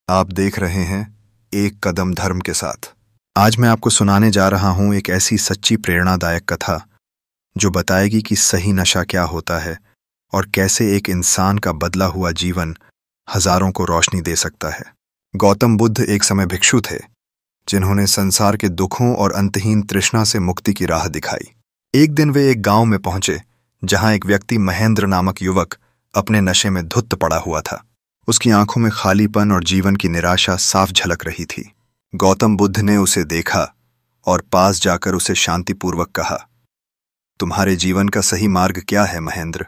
आप देख रहे हैं एक कदम धर्म के साथ। आज मैं आपको सुनाने जा रहा हूं एक ऐसी सच्ची प्रेरणादायक कथा जो बताएगी कि सही नशा क्या होता है और कैसे एक इंसान का बदला हुआ जीवन हजारों को रोशनी दे सकता है। गौतम बुद्ध एक समय भिक्षु थे जिन्होंने संसार के दुखों और अंतहीन तृष्णा से मुक्ति की राह दिखाई। एक दिन वे एक गांव में पहुंचे जहां एक व्यक्ति महेंद्र नामक युवक अपने नशे में धुत पड़ा हुआ था। उसकी आंखों में खालीपन और जीवन की निराशा साफ झलक रही थी। गौतम बुद्ध ने उसे देखा और पास जाकर उसे शांतिपूर्वक कहा, तुम्हारे जीवन का सही मार्ग क्या है महेंद्र?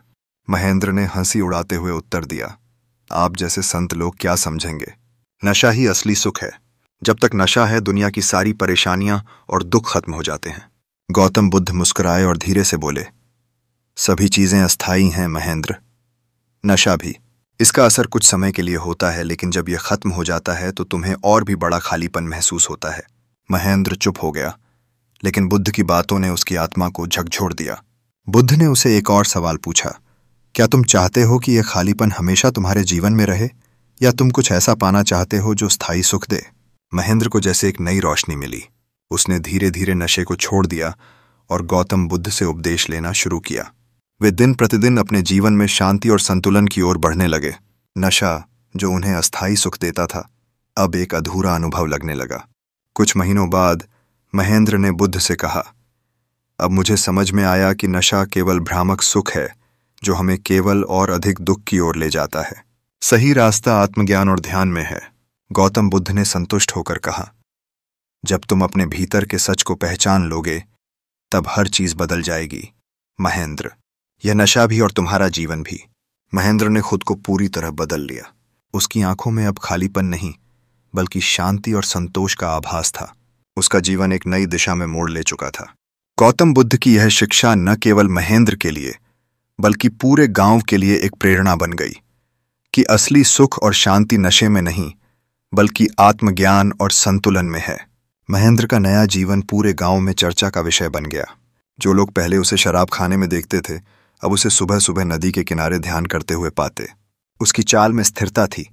महेंद्र ने हंसी उड़ाते हुए उत्तर दिया, आप जैसे संत लोग क्या समझेंगे? नशा ही असली सुख है। जब तक नशा है दुनिया की सारी परेशानियां और दुख खत्म हो जाते हैं। गौतम बुद्ध मुस्कुराए और धीरे से बोले, सभी चीजें अस्थायी हैं महेंद्र, नशा भी। इसका असर कुछ समय के लिए होता है, लेकिन जब यह खत्म हो जाता है तो तुम्हें और भी बड़ा खालीपन महसूस होता है। महेंद्र चुप हो गया, लेकिन बुद्ध की बातों ने उसकी आत्मा को झकझोर दिया। बुद्ध ने उसे एक और सवाल पूछा, क्या तुम चाहते हो कि यह खालीपन हमेशा तुम्हारे जीवन में रहे, या तुम कुछ ऐसा पाना चाहते हो जो स्थायी सुख दे? महेंद्र को जैसे एक नई रोशनी मिली। उसने धीरे धीरे नशे को छोड़ दिया और गौतम बुद्ध से उपदेश लेना शुरू किया। वे दिन प्रतिदिन अपने जीवन में शांति और संतुलन की ओर बढ़ने लगे। नशा, जो उन्हें अस्थायी सुख देता था, अब एक अधूरा अनुभव लगने लगा। कुछ महीनों बाद महेंद्र ने बुद्ध से कहा, अब मुझे समझ में आया कि नशा केवल भ्रामक सुख है जो हमें केवल और अधिक दुख की ओर ले जाता है। सही रास्ता आत्मज्ञान और ध्यान में है। गौतम बुद्ध ने संतुष्ट होकर कहा, जब तुम अपने भीतर के सच को पहचान लोगे तब हर चीज बदल जाएगी महेंद्र, यह नशा भी और तुम्हारा जीवन भी। महेंद्र ने खुद को पूरी तरह बदल लिया। उसकी आंखों में अब खालीपन नहीं बल्कि शांति और संतोष का आभास था। उसका जीवन एक नई दिशा में मोड़ ले चुका था। गौतम बुद्ध की यह शिक्षा न केवल महेंद्र के लिए बल्कि पूरे गांव के लिए एक प्रेरणा बन गई कि असली सुख और शांति नशे में नहीं बल्कि आत्मज्ञान और संतुलन में है। महेंद्र का नया जीवन पूरे गांव में चर्चा का विषय बन गया। जो लोग पहले उसे शराब खाने में देखते थे अब उसे सुबह सुबह नदी के किनारे ध्यान करते हुए पाते। उसकी चाल में स्थिरता थी,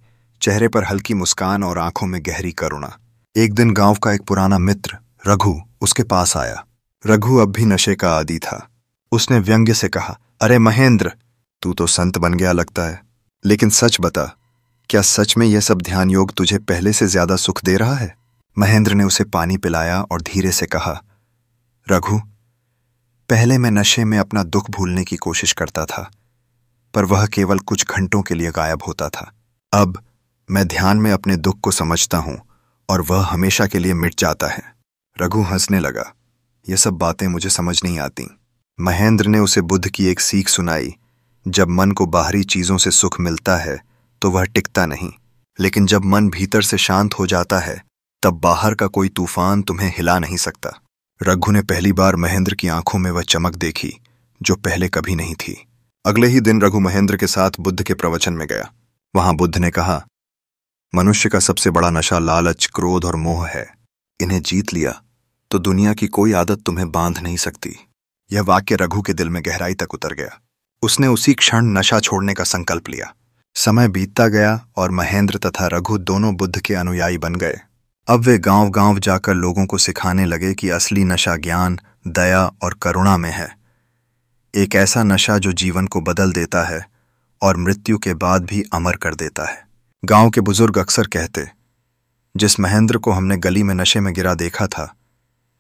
चेहरे पर हल्की मुस्कान और आंखों में गहरी करुणा। एक दिन गांव का एक पुराना मित्र रघु उसके पास आया। रघु अब भी नशे का आदी था। उसने व्यंग्य से कहा, अरे महेंद्र, तू तो संत बन गया लगता है, लेकिन सच बता, क्या सच में यह सब ध्यान योग तुझे पहले से ज्यादा सुख दे रहा है? महेंद्र ने उसे पानी पिलाया और धीरे से कहा, रघु, पहले मैं नशे में अपना दुख भूलने की कोशिश करता था, पर वह केवल कुछ घंटों के लिए गायब होता था। अब मैं ध्यान में अपने दुख को समझता हूं और वह हमेशा के लिए मिट जाता है। रघु हंसने लगा, यह सब बातें मुझे समझ नहीं आती। महेंद्र ने उसे बुद्ध की एक सीख सुनाई, जब मन को बाहरी चीजों से सुख मिलता है तो वह टिकता नहीं, लेकिन जब मन भीतर से शांत हो जाता है तब बाहर का कोई तूफान तुम्हें हिला नहीं सकता। रघु ने पहली बार महेंद्र की आंखों में वह चमक देखी जो पहले कभी नहीं थी। अगले ही दिन रघु महेंद्र के साथ बुद्ध के प्रवचन में गया। वहां बुद्ध ने कहा, मनुष्य का सबसे बड़ा नशा लालच, क्रोध और मोह है। इन्हें जीत लिया तो दुनिया की कोई आदत तुम्हें बांध नहीं सकती। यह वाक्य रघु के दिल में गहराई तक उतर गया। उसने उसी क्षण नशा छोड़ने का संकल्प लिया। समय बीतता गया और महेंद्र तथा रघु दोनों बुद्ध के अनुयायी बन गए। अब वे गांव गांव जाकर लोगों को सिखाने लगे कि असली नशा ज्ञान, दया और करुणा में है। एक ऐसा नशा जो जीवन को बदल देता है और मृत्यु के बाद भी अमर कर देता है। गांव के बुजुर्ग अक्सर कहते, जिस महेंद्र को हमने गली में नशे में गिरा देखा था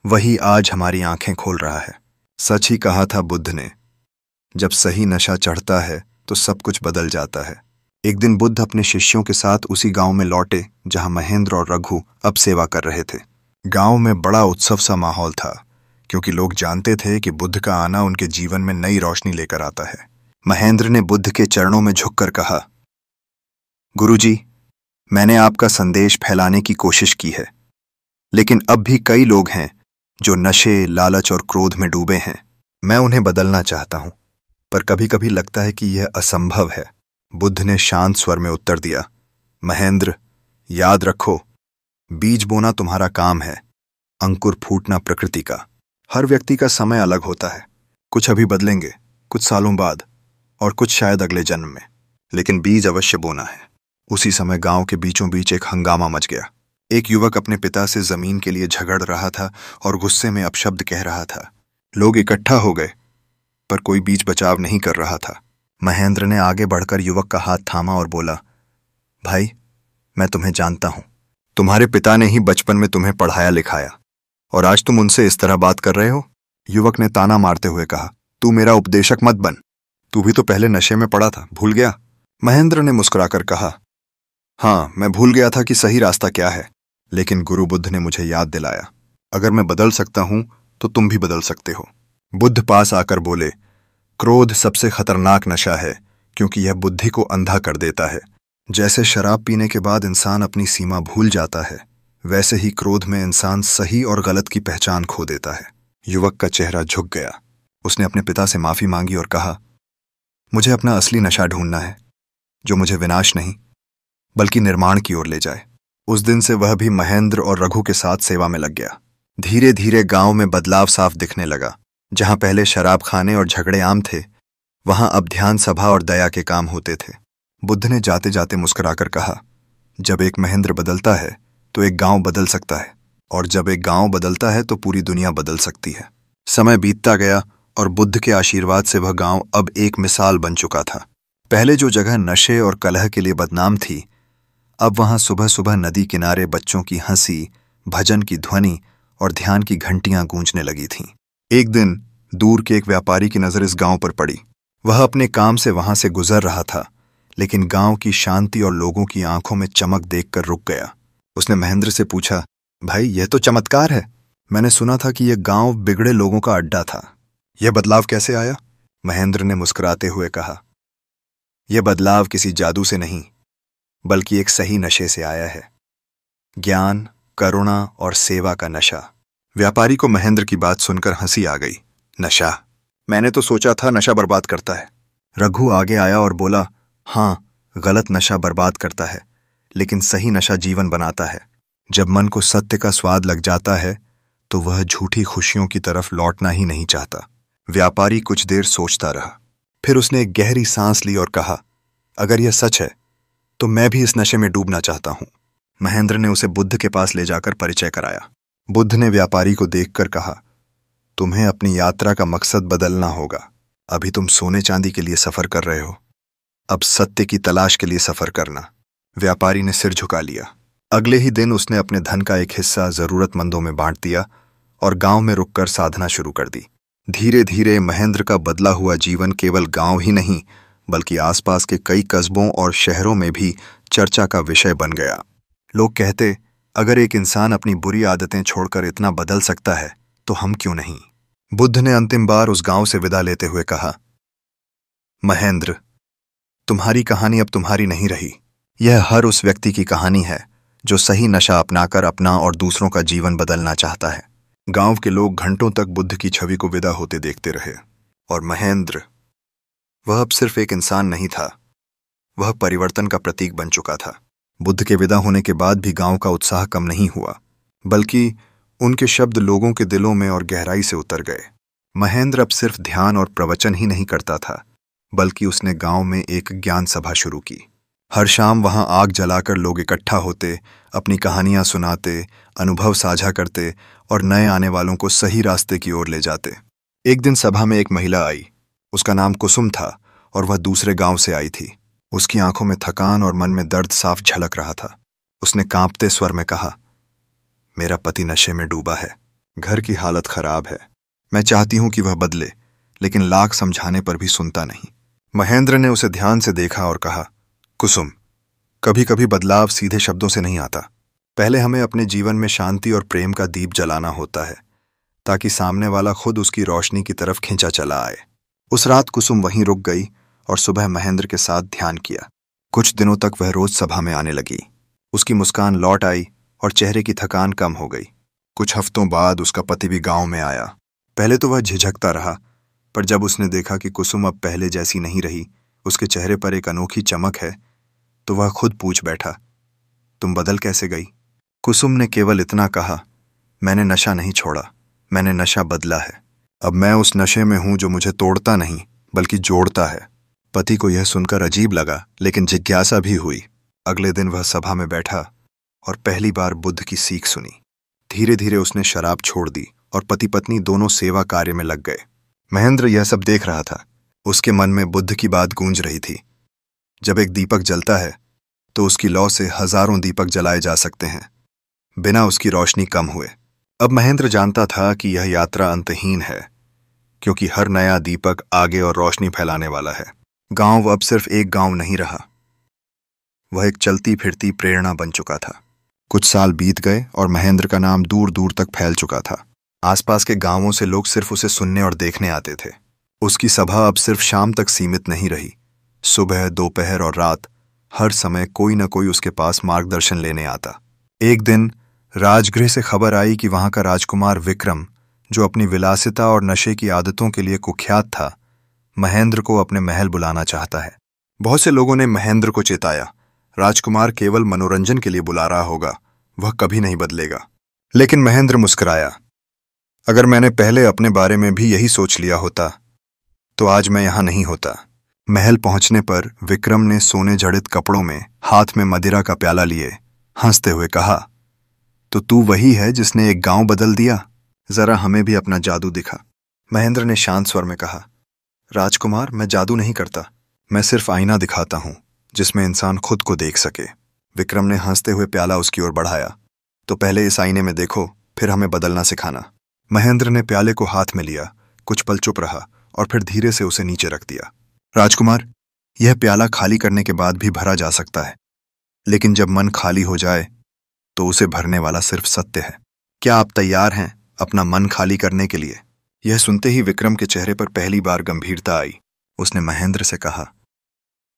वही आज हमारी आंखें खोल रहा है। सच ही कहा था बुद्ध ने, जब सही नशा चढ़ता है तो सब कुछ बदल जाता है। एक दिन बुद्ध अपने शिष्यों के साथ उसी गांव में लौटे जहां महेंद्र और रघु अब सेवा कर रहे थे। गांव में बड़ा उत्सव सा माहौल था, क्योंकि लोग जानते थे कि बुद्ध का आना उनके जीवन में नई रोशनी लेकर आता है। महेंद्र ने बुद्ध के चरणों में झुककर कहा, गुरुजी, मैंने आपका संदेश फैलाने की कोशिश की है, लेकिन अब भी कई लोग हैं जो नशे, लालच और क्रोध में डूबे हैं। मैं उन्हें बदलना चाहता हूं, पर कभी कभी लगता है कि यह असंभव है। बुद्ध ने शांत स्वर में उत्तर दिया, महेंद्र, याद रखो, बीज बोना तुम्हारा काम है, अंकुर फूटना प्रकृति का। हर व्यक्ति का समय अलग होता है। कुछ अभी बदलेंगे, कुछ सालों बाद, और कुछ शायद अगले जन्म में, लेकिन बीज अवश्य बोना है। उसी समय गांव के बीचों बीच एक हंगामा मच गया। एक युवक अपने पिता से जमीन के लिए झगड़ रहा था और गुस्से में अपशब्द कह रहा था। लोग इकट्ठा हो गए, पर कोई बीच बचाव नहीं कर रहा था। महेंद्र ने आगे बढ़कर युवक का हाथ थामा और बोला, भाई, मैं तुम्हें जानता हूं। तुम्हारे पिता ने ही बचपन में तुम्हें पढ़ाया लिखाया, और आज तुम उनसे इस तरह बात कर रहे हो। युवक ने ताना मारते हुए कहा, तू मेरा उपदेशक मत बन। तू भी तो पहले नशे में पड़ा था, भूल गया? महेंद्र ने मुस्कुराकर कहा, हाँ, मैं भूल गया था कि सही रास्ता क्या है, लेकिन गुरु बुद्ध ने मुझे याद दिलाया, अगर मैं बदल सकता हूं तो तुम भी बदल सकते हो। बुद्ध पास आकर बोले, क्रोध सबसे खतरनाक नशा है, क्योंकि यह बुद्धि को अंधा कर देता है। जैसे शराब पीने के बाद इंसान अपनी सीमा भूल जाता है, वैसे ही क्रोध में इंसान सही और गलत की पहचान खो देता है। युवक का चेहरा झुक गया। उसने अपने पिता से माफी मांगी और कहा, मुझे अपना असली नशा ढूंढना है, जो मुझे विनाश नहीं बल्कि निर्माण की ओर ले जाए। उस दिन से वह भी महेंद्र और रघु के साथ सेवा में लग गया। धीरे धीरे गांव में बदलाव साफ दिखने लगा। जहां पहले शराब खाने और झगड़े आम थे, वहां अब ध्यान सभा और दया के काम होते थे। बुद्ध ने जाते जाते मुस्कुराकर कहा, जब एक महेंद्र बदलता है तो एक गांव बदल सकता है, और जब एक गांव बदलता है तो पूरी दुनिया बदल सकती है। समय बीतता गया और बुद्ध के आशीर्वाद से वह गांव अब एक मिसाल बन चुका था। पहले जो जगह नशे और कलह के लिए बदनाम थी, अब वहां सुबह सुबह नदी किनारे बच्चों की हंसी, भजन की ध्वनि और ध्यान की घंटियां गूंजने लगी थीं। एक दिन दूर के एक व्यापारी की नजर इस गांव पर पड़ी। वह अपने काम से वहां से गुजर रहा था, लेकिन गांव की शांति और लोगों की आंखों में चमक देखकर रुक गया। उसने महेंद्र से पूछा, भाई, यह तो चमत्कार है। मैंने सुना था कि यह गांव बिगड़े लोगों का अड्डा था। यह बदलाव कैसे आया? महेंद्र ने मुस्कुराते हुए कहा, यह बदलाव किसी जादू से नहीं, बल्कि एक सही नशे से आया है। ज्ञान, करुणा और सेवा का नशा। व्यापारी को महेंद्र की बात सुनकर हंसी आ गई। नशा? मैंने तो सोचा था नशा बर्बाद करता है। रघु आगे आया और बोला, हाँ, गलत नशा बर्बाद करता है, लेकिन सही नशा जीवन बनाता है। जब मन को सत्य का स्वाद लग जाता है तो वह झूठी खुशियों की तरफ लौटना ही नहीं चाहता। व्यापारी कुछ देर सोचता रहा, फिर उसने एक गहरी सांस ली और कहा, अगर यह सच है तो मैं भी इस नशे में डूबना चाहता हूं। महेंद्र ने उसे बुद्ध के पास ले जाकर परिचय कराया। बुद्ध ने व्यापारी को देखकर कहा, तुम्हें अपनी यात्रा का मकसद बदलना होगा। अभी तुम सोने चांदी के लिए सफर कर रहे हो, अब सत्य की तलाश के लिए सफर करना। व्यापारी ने सिर झुका लिया। अगले ही दिन उसने अपने धन का एक हिस्सा जरूरतमंदों में बांट दिया और गांव में रुककर साधना शुरू कर दी। धीरे धीरे महेंद्र का बदला हुआ जीवन केवल गांव ही नहीं, बल्कि आसपास के कई कस्बों और शहरों में भी चर्चा का विषय बन गया। लोग कहते, अगर एक इंसान अपनी बुरी आदतें छोड़कर इतना बदल सकता है तो हम क्यों नहीं? बुद्ध ने अंतिम बार उस गांव से विदा लेते हुए कहा, महेंद्र, तुम्हारी कहानी अब तुम्हारी नहीं रही। यह हर उस व्यक्ति की कहानी है जो सही नशा अपनाकर अपना और दूसरों का जीवन बदलना चाहता है। गांव के लोग घंटों तक बुद्ध की छवि को विदा होते देखते रहे, और महेंद्र, वह अब सिर्फ एक इंसान नहीं था, वह परिवर्तन का प्रतीक बन चुका था। बुद्ध के विदा होने के बाद भी गांव का उत्साह कम नहीं हुआ, बल्कि उनके शब्द लोगों के दिलों में और गहराई से उतर गए। महेंद्र अब सिर्फ ध्यान और प्रवचन ही नहीं करता था, बल्कि उसने गांव में एक ज्ञान सभा शुरू की। हर शाम वहां आग जलाकर लोग इकट्ठा होते, अपनी कहानियां सुनाते, अनुभव साझा करते और नए आने वालों को सही रास्ते की ओर ले जाते। एक दिन सभा में एक महिला आई। उसका नाम कुसुम था और वह दूसरे गांव से आई थी। उसकी आंखों में थकान और मन में दर्द साफ झलक रहा था। उसने कांपते स्वर में कहा, मेरा पति नशे में डूबा है, घर की हालत खराब है। मैं चाहती हूं कि वह बदले, लेकिन लाख समझाने पर भी सुनता नहीं। महेंद्र ने उसे ध्यान से देखा और कहा, कुसुम, कभी कभी बदलाव सीधे शब्दों से नहीं आता। पहले हमें अपने जीवन में शांति और प्रेम का दीप जलाना होता है, ताकि सामने वाला खुद उसकी रोशनी की तरफ खींचा चला आए। उस रात कुसुम वहीं रुक गई और सुबह महेंद्र के साथ ध्यान किया। कुछ दिनों तक वह रोज सभा में आने लगी। उसकी मुस्कान लौट आई और चेहरे की थकान कम हो गई। कुछ हफ्तों बाद उसका पति भी गांव में आया। पहले तो वह झिझकता रहा, पर जब उसने देखा कि कुसुम अब पहले जैसी नहीं रही, उसके चेहरे पर एक अनोखी चमक है, तो वह खुद पूछ बैठा, तुम बदल कैसे गई? कुसुम ने केवल इतना कहा, मैंने नशा नहीं छोड़ा, मैंने नशा बदला है। अब मैं उस नशे में हूं जो मुझे तोड़ता नहीं बल्कि जोड़ता है। पति को यह सुनकर अजीब लगा, लेकिन जिज्ञासा भी हुई। अगले दिन वह सभा में बैठा और पहली बार बुद्ध की सीख सुनी। धीरे धीरे उसने शराब छोड़ दी और पति पत्नी दोनों सेवा कार्य में लग गए। महेंद्र यह सब देख रहा था। उसके मन में बुद्ध की बात गूंज रही थी। जब एक दीपक जलता है तो उसकी लौ से हजारों दीपक जलाए जा सकते हैं, बिना उसकी रोशनी कम हुए। अब महेंद्र जानता था कि यह यात्रा अंतहीन है, क्योंकि हर नया दीपक आगे और रोशनी फैलाने वाला है। गांव अब सिर्फ एक गांव नहीं रहा, वह एक चलती फिरती प्रेरणा बन चुका था। कुछ साल बीत गए और महेंद्र का नाम दूर दूर तक फैल चुका था। आसपास के गांवों से लोग सिर्फ उसे सुनने और देखने आते थे। उसकी सभा अब सिर्फ शाम तक सीमित नहीं रही। सुबह, दोपहर और रात हर समय कोई न कोई उसके पास मार्गदर्शन लेने आता। एक दिन राजगृह से खबर आई कि वहां का राजकुमार विक्रम, जो अपनी विलासिता और नशे की आदतों के लिए कुख्यात था, महेंद्र को अपने महल बुलाना चाहता है। बहुत से लोगों ने महेंद्र को चेताया, राजकुमार केवल मनोरंजन के लिए बुला रहा होगा, वह कभी नहीं बदलेगा। लेकिन महेंद्र मुस्कुराया। अगर मैंने पहले अपने बारे में भी यही सोच लिया होता तो आज मैं यहां नहीं होता। महल पहुंचने पर विक्रम ने सोने जड़ित कपड़ों में हाथ में मदिरा का प्याला लिए हंसते हुए कहा, तो तू वही है जिसने एक गांव बदल दिया? जरा हमें भी अपना जादू दिखा। महेंद्र ने शांत स्वर में कहा, राजकुमार, मैं जादू नहीं करता, मैं सिर्फ आईना दिखाता हूं जिसमें इंसान खुद को देख सके। विक्रम ने हंसते हुए प्याला उसकी ओर बढ़ाया, तो पहले इस आईने में देखो, फिर हमें बदलना सिखाना। महेंद्र ने प्याले को हाथ में लिया, कुछ पल चुप रहा और फिर धीरे से उसे नीचे रख दिया। राजकुमार, यह प्याला खाली करने के बाद भी भरा जा सकता है, लेकिन जब मन खाली हो जाए तो उसे भरने वाला सिर्फ सत्य है। क्या आप तैयार हैं अपना मन खाली करने के लिए? यह सुनते ही विक्रम के चेहरे पर पहली बार गंभीरता आई। उसने महेंद्र से कहा,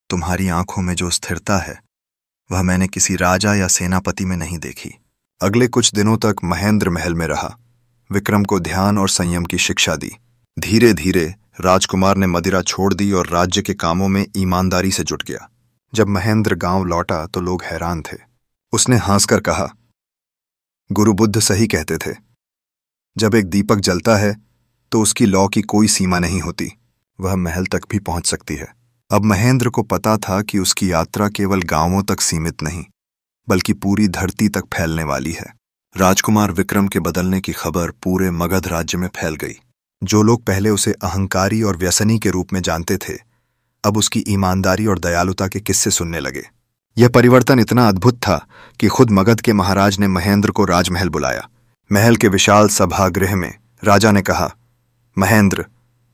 तुम्हारी आंखों में जो स्थिरता है वह मैंने किसी राजा या सेनापति में नहीं देखी। अगले कुछ दिनों तक महेंद्र महल में रहा, विक्रम को ध्यान और संयम की शिक्षा दी। धीरे धीरे राजकुमार ने मदिरा छोड़ दी और राज्य के कामों में ईमानदारी से जुट गया। जब महेंद्र गांव लौटा तो लोग हैरान थे। उसने हंसकर कहा, गुरु बुद्ध सही कहते थे, जब एक दीपक जलता है तो उसकी लौ की कोई सीमा नहीं होती, वह महल तक भी पहुंच सकती है। अब महेंद्र को पता था कि उसकी यात्रा केवल गांवों तक सीमित नहीं, बल्कि पूरी धरती तक फैलने वाली है। राजकुमार विक्रम के बदलने की खबर पूरे मगध राज्य में फैल गई। जो लोग पहले उसे अहंकारी और व्यसनी के रूप में जानते थे, अब उसकी ईमानदारी और दयालुता के किस्से सुनने लगे। यह परिवर्तन इतना अद्भुत था कि खुद मगध के महाराज ने महेंद्र को राजमहल बुलाया। महल के विशाल सभागृह में राजा ने कहा, महेंद्र,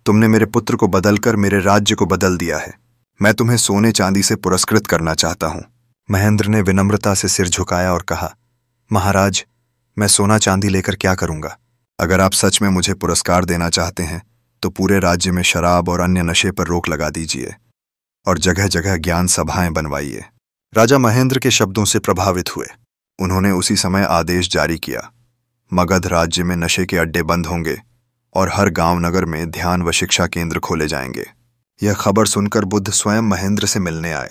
तुमने मेरे पुत्र को बदलकर मेरे राज्य को बदल दिया है। मैं तुम्हें सोने चांदी से पुरस्कृत करना चाहता हूं। महेंद्र ने विनम्रता से सिर झुकाया और कहा, महाराज, मैं सोना चांदी लेकर क्या करूंगा? अगर आप सच में मुझे पुरस्कार देना चाहते हैं तो पूरे राज्य में शराब और अन्य नशे पर रोक लगा दीजिए और जगह जगह ज्ञान सभाएं बनवाइए। राजा महेंद्र के शब्दों से प्रभावित हुए। उन्होंने उसी समय आदेश जारी किया, मगध राज्य में नशे के अड्डे बंद होंगे और हर गांव नगर में ध्यान व शिक्षा केंद्र खोले जाएंगे। यह खबर सुनकर बुद्ध स्वयं महेंद्र से मिलने आए।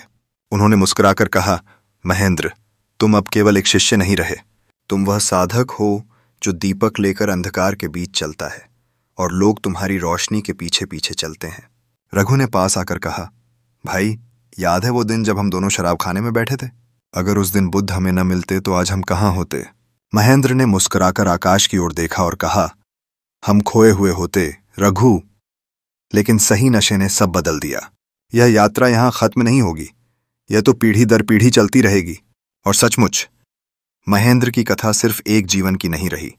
उन्होंने मुस्कुराकर कहा, महेंद्र, तुम अब केवल एक शिष्य नहीं रहे, तुम वह साधक हो जो दीपक लेकर अंधकार के बीच चलता है और लोग तुम्हारी रोशनी के पीछे पीछे चलते हैं। रघु ने पास आकर कहा, भाई, याद है वो दिन जब हम दोनों शराब खाने में बैठे थे? अगर उस दिन बुद्ध हमें न मिलते तो आज हम कहाँ होते? महेंद्र ने मुस्कुराकर आकाश की ओर देखा और कहा, हम खोए हुए होते रघु, लेकिन सही नशे ने सब बदल दिया। यह यात्रा यहां खत्म नहीं होगी, यह तो पीढ़ी दर पीढ़ी चलती रहेगी। और सचमुच महेंद्र की कथा सिर्फ एक जीवन की नहीं रही,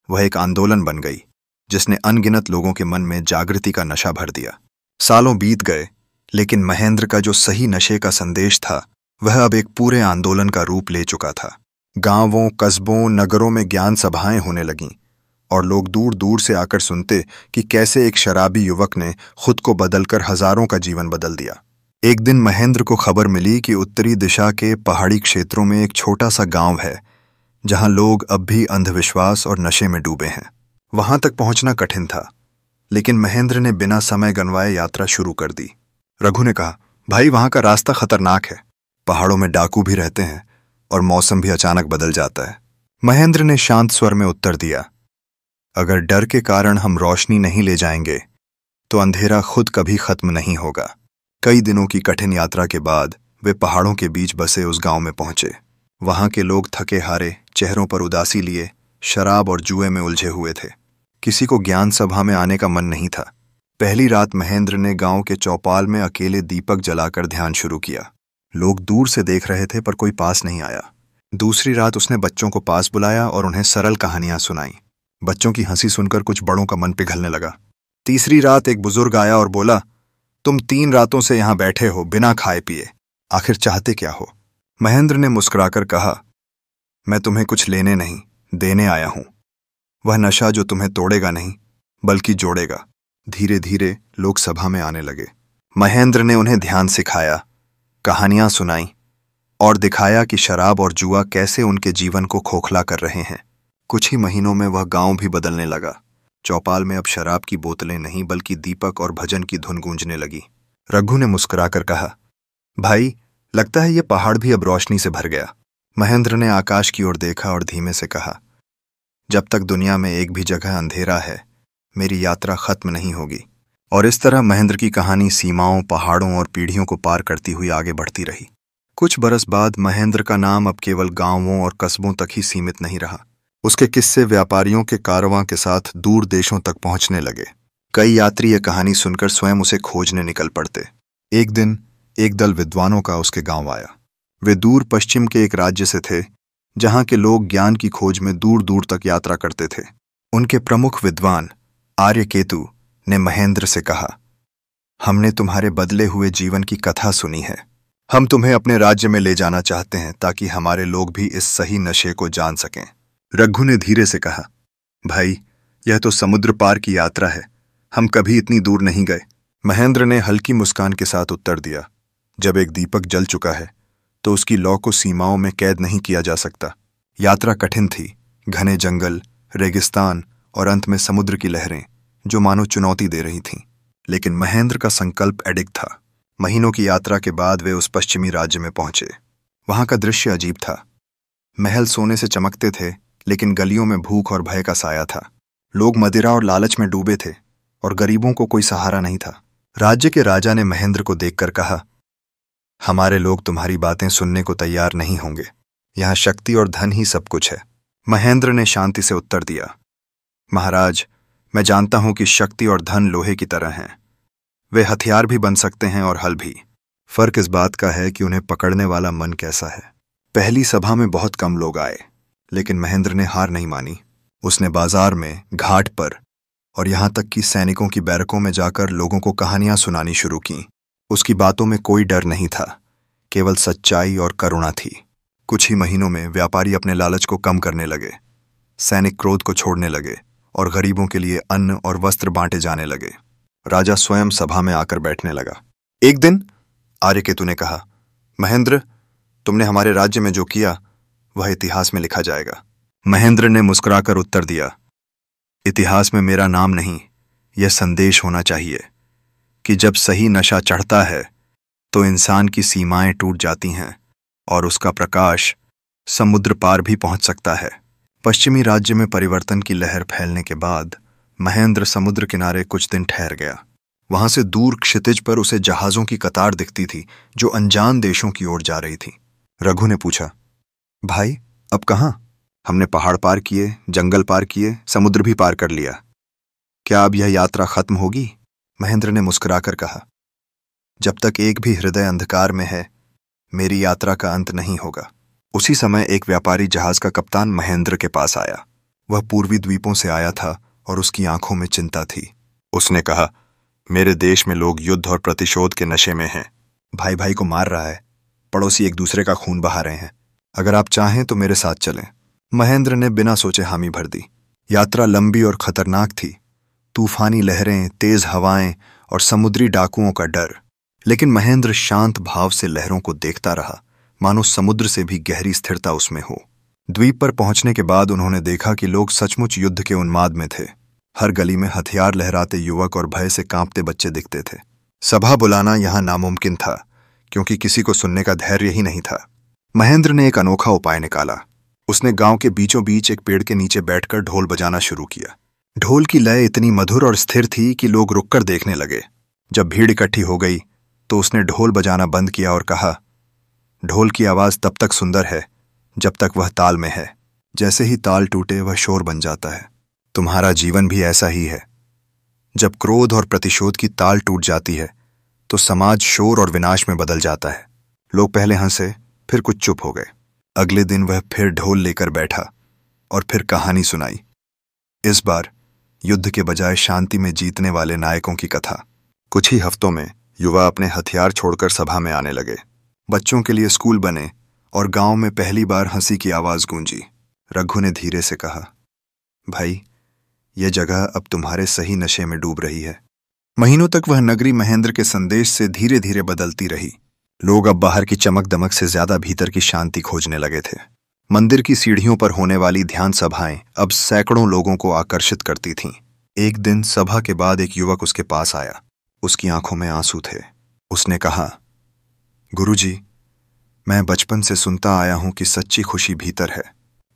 वह एक आंदोलन बन गई जिसने अनगिनत लोगों के मन में जागृति का नशा भर दिया। सालों बीत गए, लेकिन महेंद्र का जो सही नशे का संदेश था वह अब एक पूरे आंदोलन का रूप ले चुका था। गांवों, कस्बों, नगरों में ज्ञान सभाएं होने लगीं और लोग दूर दूर से आकर सुनते कि कैसे एक शराबी युवक ने खुद को बदलकर हजारों का जीवन बदल दिया। एक दिन महेंद्र को खबर मिली कि उत्तरी दिशा के पहाड़ी क्षेत्रों में एक छोटा सा गांव है जहां लोग अब भी अंधविश्वास और नशे में डूबे हैं। वहां तक पहुंचना कठिन था, लेकिन महेंद्र ने बिना समय गंवाए यात्रा शुरू कर दी। रघु ने कहा, भाई, वहां का रास्ता खतरनाक है, पहाड़ों में डाकू भी रहते हैं और मौसम भी अचानक बदल जाता है। महेंद्र ने शांत स्वर में उत्तर दिया, अगर डर के कारण हम रोशनी नहीं ले जाएंगे तो अंधेरा खुद कभी खत्म नहीं होगा। कई दिनों की कठिन यात्रा के बाद वे पहाड़ों के बीच बसे उस गांव में पहुंचे। वहां के लोग थके हारे, चेहरों पर उदासी लिए, शराब और जुए में उलझे हुए थे। किसी को ज्ञान सभा में आने का मन नहीं था। पहली रात महेंद्र ने गांव के चौपाल में अकेले दीपक जलाकर ध्यान शुरू किया। लोग दूर से देख रहे थे पर कोई पास नहीं आया। दूसरी रात उसने बच्चों को पास बुलाया और उन्हें सरल कहानियां सुनाई। बच्चों की हंसी सुनकर कुछ बड़ों का मन पिघलने लगा। तीसरी रात एक बुजुर्ग आया और बोला, तुम 3 रातों से यहां बैठे हो बिना खाए पिए, आखिर चाहते क्या हो? महेंद्र ने मुस्कुराकर कहा, मैं तुम्हें कुछ लेने नहीं, देने आया हूं। वह नशा जो तुम्हें तोड़ेगा नहीं बल्कि जोड़ेगा। धीरे धीरे लोग सभा में आने लगे। महेंद्र ने उन्हें ध्यान सिखाया, कहानियां सुनाई और दिखाया कि शराब और जुआ कैसे उनके जीवन को खोखला कर रहे हैं। कुछ ही महीनों में वह गांव भी बदलने लगा। चौपाल में अब शराब की बोतलें नहीं बल्कि दीपक और भजन की धुन गूंजने लगी। रघु ने मुस्कुराकर कहा, भाई, लगता है ये पहाड़ भी अब रोशनी से भर गया। महेंद्र ने आकाश की ओर देखा और धीमे से कहा, जब तक दुनिया में एक भी जगह अंधेरा है, मेरी यात्रा खत्म नहीं होगी। और इस तरह महेंद्र की कहानी सीमाओं, पहाड़ों और पीढ़ियों को पार करती हुई आगे बढ़ती रही। कुछ बरस बाद महेंद्र का नाम अब केवल गांवों और कस्बों तक ही सीमित नहीं रहा। उसके किस्से व्यापारियों के कारवां के साथ दूर देशों तक पहुंचने लगे। कई यात्री यह कहानी सुनकर स्वयं उसे खोजने निकल पड़ते। एक दिन एक दल विद्वानों का उसके गांव आया। वे दूर पश्चिम के एक राज्य से थे, जहां के लोग ज्ञान की खोज में दूर दूर तक यात्रा करते थे। उनके प्रमुख विद्वान आर्यकेतु ने महेंद्र से कहा, हमने तुम्हारे बदले हुए जीवन की कथा सुनी है। हम तुम्हें अपने राज्य में ले जाना चाहते हैं ताकि हमारे लोग भी इस सही नशे को जान सकें। रघु ने धीरे से कहा, भाई, यह तो समुद्र पार की यात्रा है, हम कभी इतनी दूर नहीं गए। महेंद्र ने हल्की मुस्कान के साथ उत्तर दिया, जब एक दीपक जल चुका है तो उसकी लौ को सीमाओं में कैद नहीं किया जा सकता। यात्रा कठिन थी, घने जंगल, रेगिस्तान और अंत में समुद्र की लहरें जो मानो चुनौती दे रही थीं। लेकिन महेंद्र का संकल्प अडिग था। महीनों की यात्रा के बाद वे उस पश्चिमी राज्य में पहुंचे। वहां का दृश्य अजीब था। महल सोने से चमकते थे, लेकिन गलियों में भूख और भय का साया था। लोग मदिरा और लालच में डूबे थे और गरीबों को कोई सहारा नहीं था। राज्य के राजा ने महेंद्र को देखकर कहा, हमारे लोग तुम्हारी बातें सुनने को तैयार नहीं होंगे। यहां शक्ति और धन ही सब कुछ है। महेंद्र ने शांति से उत्तर दिया, महाराज, मैं जानता हूं कि शक्ति और धन लोहे की तरह हैं। वे हथियार भी बन सकते हैं और हल भी। फर्क इस बात का है कि उन्हें पकड़ने वाला मन कैसा है। पहली सभा में बहुत कम लोग आए, लेकिन महेंद्र ने हार नहीं मानी। उसने बाजार में, घाट पर और यहां तक कि सैनिकों की बैरकों में जाकर लोगों को कहानियां सुनानी शुरू की। उसकी बातों में कोई डर नहीं था, केवल सच्चाई और करुणा थी। कुछ ही महीनों में व्यापारी अपने लालच को कम करने लगे, सैनिक क्रोध को छोड़ने लगे और गरीबों के लिए अन्न और वस्त्र बांटे जाने लगे। राजा स्वयं सभा में आकर बैठने लगा। एक दिन आर्यकेतु ने कहा, महेंद्र, तुमने हमारे राज्य में जो किया वह इतिहास में लिखा जाएगा। महेंद्र ने मुस्कुराकर उत्तर दिया, इतिहास में मेरा नाम नहीं, यह संदेश होना चाहिए कि जब सही नशा चढ़ता है तो इंसान की सीमाएं टूट जाती हैं और उसका प्रकाश समुद्र पार भी पहुंच सकता है। पश्चिमी राज्य में परिवर्तन की लहर फैलने के बाद महेंद्र समुद्र किनारे कुछ दिन ठहर गया। वहां से दूर क्षितिज पर उसे जहाजों की कतार दिखती थी जो अनजान देशों की ओर जा रही थी। रघु ने पूछा, भाई, अब कहां? हमने पहाड़ पार किए, जंगल पार किए, समुद्र भी पार कर लिया। क्या अब यह यात्रा खत्म होगी? महेंद्र ने मुस्कुराकर कहा, जब तक एक भी हृदय अंधकार में है, मेरी यात्रा का अंत नहीं होगा। उसी समय एक व्यापारी जहाज का कप्तान महेंद्र के पास आया। वह पूर्वी द्वीपों से आया था और उसकी आंखों में चिंता थी। उसने कहा, मेरे देश में लोग युद्ध और प्रतिशोध के नशे में हैं। भाई भाई को मार रहा है, पड़ोसी एक दूसरे का खून बहा रहे हैं। अगर आप चाहें तो मेरे साथ चलें। महेंद्र ने बिना सोचे हामी भर दी। यात्रा लंबी और खतरनाक थी। तूफानी लहरें, तेज हवाएं और समुद्री डाकुओं का डर। लेकिन महेंद्र शांत भाव से लहरों को देखता रहा, मानो समुद्र से भी गहरी स्थिरता उसमें हो। द्वीप पर पहुंचने के बाद उन्होंने देखा कि लोग सचमुच युद्ध के उन्माद में थे। हर गली में हथियार लहराते युवक और भय से कांपते बच्चे दिखते थे। सभा बुलाना यहां नामुमकिन था, क्योंकि किसी को सुनने का धैर्य ही नहीं था। महेंद्र ने एक अनोखा उपाय निकाला। उसने गांव के बीचों बीच एक पेड़ के नीचे बैठकर ढोल बजाना शुरू किया। ढोल की लय इतनी मधुर और स्थिर थी कि लोग रुककर देखने लगे। जब भीड़ इकट्ठी हो गई तो उसने ढोल बजाना बंद किया और कहा, ढोल की आवाज तब तक सुंदर है जब तक वह ताल में है। जैसे ही ताल टूटे वह शोर बन जाता है। तुम्हारा जीवन भी ऐसा ही है। जब क्रोध और प्रतिशोध की ताल टूट जाती है तो समाज शोर और विनाश में बदल जाता है। लोग पहले हंसे, फिर कुछ चुप हो गए। अगले दिन वह फिर ढोल लेकर बैठा और फिर कहानी सुनाई। इस बार युद्ध के बजाय शांति में जीतने वाले नायकों की कथा। कुछ ही हफ्तों में युवा अपने हथियार छोड़कर सभा में आने लगे। बच्चों के लिए स्कूल बने और गांव में पहली बार हंसी की आवाज गूंजी। रघु ने धीरे से कहा, भाई, यह जगह अब तुम्हारे सही नशे में डूब रही है। महीनों तक वह नगरी महेंद्र के संदेश से धीरे धीरे बदलती रही। लोग अब बाहर की चमक दमक से ज्यादा भीतर की शांति खोजने लगे थे। मंदिर की सीढ़ियों पर होने वाली ध्यान सभाएं अब सैकड़ों लोगों को आकर्षित करती थीं। एक दिन सभा के बाद एक युवक उसके पास आया। उसकी आंखों में आंसू थे। उसने कहा, गुरुजी, मैं बचपन से सुनता आया हूं कि सच्ची खुशी भीतर है,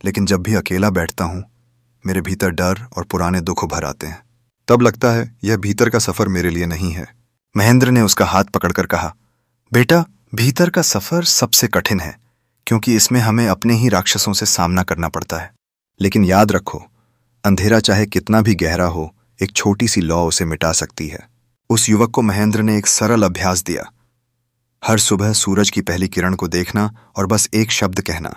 लेकिन जब भी अकेला बैठता हूं मेरे भीतर डर और पुराने दुख उभर आते हैं। तब लगता है यह भीतर का सफर मेरे लिए नहीं है। महेंद्र ने उसका हाथ पकड़कर कहा, बेटा, भीतर का सफर सबसे कठिन है, क्योंकि इसमें हमें अपने ही राक्षसों से सामना करना पड़ता है। लेकिन याद रखो, अंधेरा चाहे कितना भी गहरा हो, एक छोटी सी लौ उसे मिटा सकती है। उस युवक को महेंद्र ने एक सरल अभ्यास दिया। हर सुबह सूरज की पहली किरण को देखना और बस एक शब्द कहना,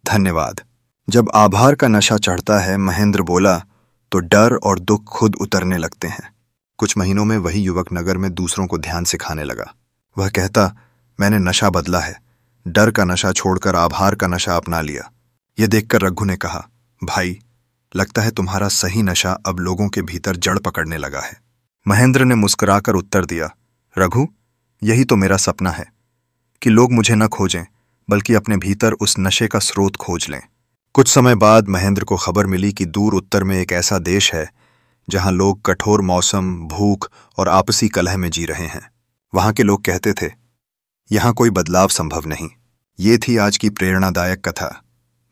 धन्यवाद। जब आभार का नशा चढ़ता है, महेंद्र बोला, तो डर और दुख खुद उतरने लगते हैं। कुछ महीनों में वही युवक नगर में दूसरों को ध्यान सिखाने लगा। वह कहता, मैंने नशा बदला है, डर का नशा छोड़कर आभार का नशा अपना लिया। यह देखकर रघु ने कहा, भाई, लगता है तुम्हारा सही नशा अब लोगों के भीतर जड़ पकड़ने लगा है। महेंद्र ने मुस्कुराकर उत्तर दिया, रघु, यही तो मेरा सपना है कि लोग मुझे न खोजें बल्कि अपने भीतर उस नशे का स्रोत खोज लें। कुछ समय बाद महेंद्र को खबर मिली कि दूर उत्तर में एक ऐसा देश है जहां लोग कठोर मौसम, भूख और आपसी कलह में जी रहे हैं। वहां के लोग कहते थे, यहां कोई बदलाव संभव नहीं। ये थी आज की प्रेरणादायक कथा,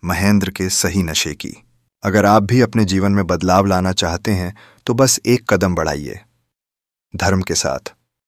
महेंद्र के सही नशे की। अगर आप भी अपने जीवन में बदलाव लाना चाहते हैं तो बस एक कदम बढ़ाइए, धर्म के साथ।